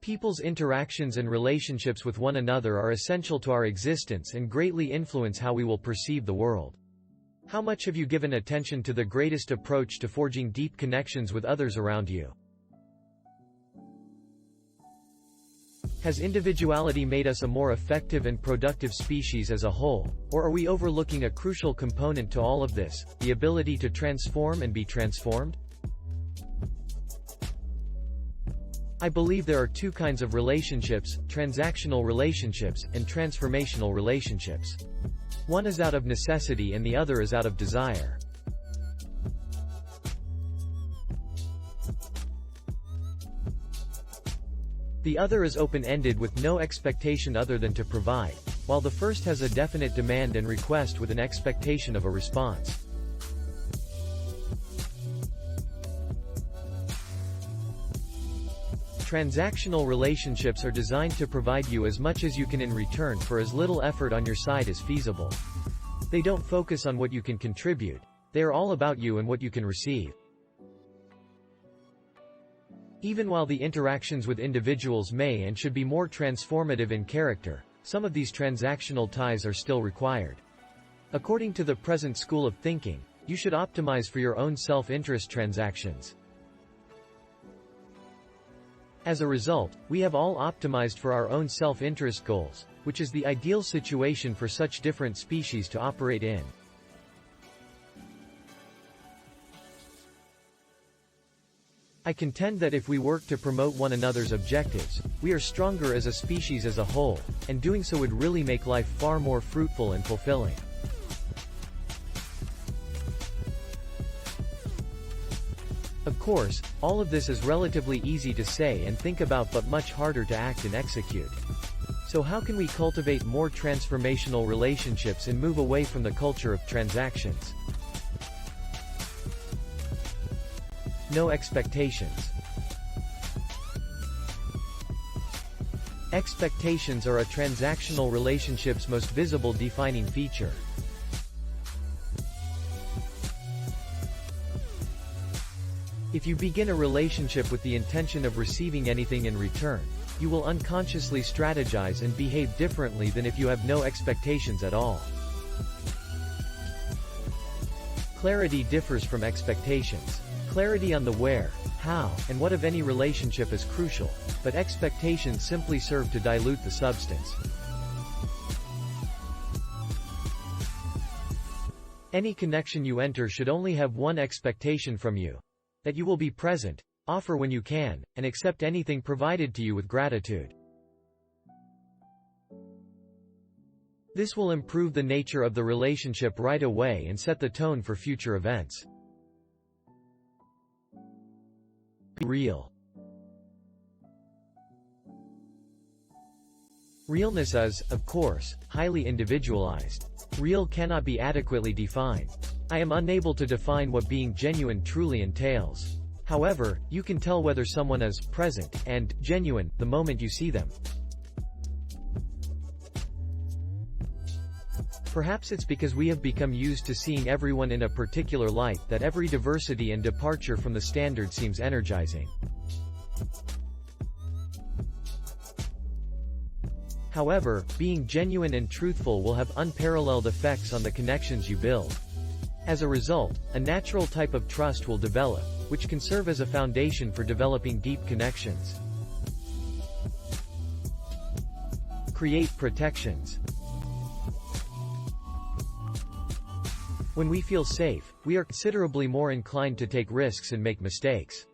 People's interactions and relationships with one another are essential to our existence and greatly influence how we will perceive the world. How much have you given attention to the greatest approach to forging deep connections with others around you? Has individuality made us a more effective and productive species as a whole, or are we overlooking a crucial component to all of this, the ability to transform and be transformed? I believe there are two kinds of relationships: transactional relationships, and transformational relationships. One is out of necessity and the other is out of desire. The other is open-ended with no expectation other than to provide, while the first has a definite demand and request with an expectation of a response. Transactional relationships are designed to provide you as much as you can in return for as little effort on your side as feasible. They don't focus on what you can contribute, they are all about you and what you can receive. Even while the interactions with individuals may and should be more transformative in character, some of these transactional ties are still required. According to the present school of thinking, you should optimize for your own self-interest transactions. As a result, we have all optimized for our own self-interest goals, which is the ideal situation for such different species to operate in. I contend that if we work to promote one another's objectives, we are stronger as a species as a whole, and doing so would really make life far more fruitful and fulfilling. Of course, all of this is relatively easy to say and think about but much harder to act and execute. So how can we cultivate more transformational relationships and move away from the culture of transactions? No expectations. Expectations are a transactional relationship's most visible defining feature. If you begin a relationship with the intention of receiving anything in return, you will unconsciously strategize and behave differently than if you have no expectations at all. Clarity differs from expectations. Clarity on the where, how, and what of any relationship is crucial, but expectations simply serve to dilute the substance. Any connection you enter should only have one expectation from you: that you will be present, offer when you can, and accept anything provided to you with gratitude. This will improve the nature of the relationship right away and set the tone for future events. Be real. Realness is, of course, highly individualized. Real cannot be adequately defined. I am unable to define what being genuine truly entails. However, you can tell whether someone is present and genuine the moment you see them. Perhaps it's because we have become used to seeing everyone in a particular light that every diversity and departure from the standard seems energizing. However, being genuine and truthful will have unparalleled effects on the connections you build. As a result, a natural type of trust will develop, which can serve as a foundation for developing deep connections. Create protections. When we feel safe, we are considerably more inclined to take risks and make mistakes.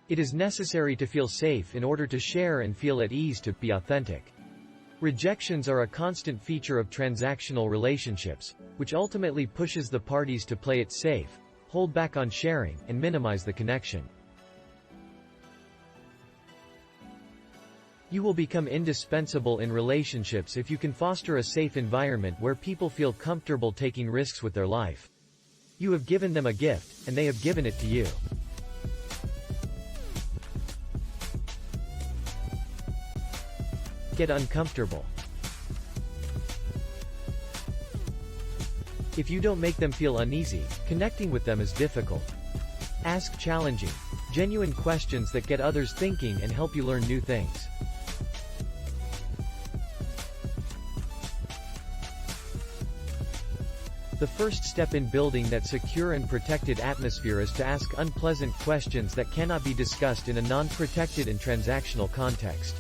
It is necessary to feel safe in order to share and feel at ease to be authentic. Rejections are a constant feature of transactional relationships, which ultimately pushes the parties to play it safe, hold back on sharing, and minimize the connection. You will become indispensable in relationships if you can foster a safe environment where people feel comfortable taking risks with their life. You have given them a gift, and they have given it to you. Get uncomfortable. If you don't make them feel uneasy, connecting with them is difficult. Ask challenging, genuine questions that get others thinking and help you learn new things. The first step in building that secure and protected atmosphere is to ask unpleasant questions that cannot be discussed in a non-protected and transactional context.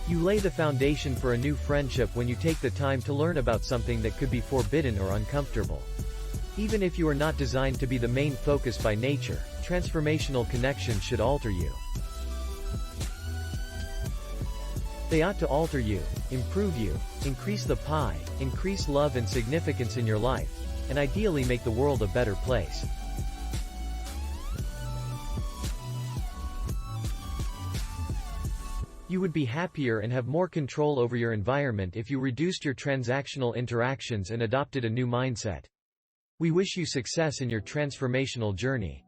You lay the foundation for a new friendship when you take the time to learn about something that could be forbidden or uncomfortable. Even if you are not designed to be the main focus by nature, transformational connections should alter you. They ought to alter you, improve you, increase the pie, increase love and significance in your life, and ideally make the world a better place. You would be happier and have more control over your environment if you reduced your transactional interactions and adopted a new mindset. We wish you success in your transformational journey.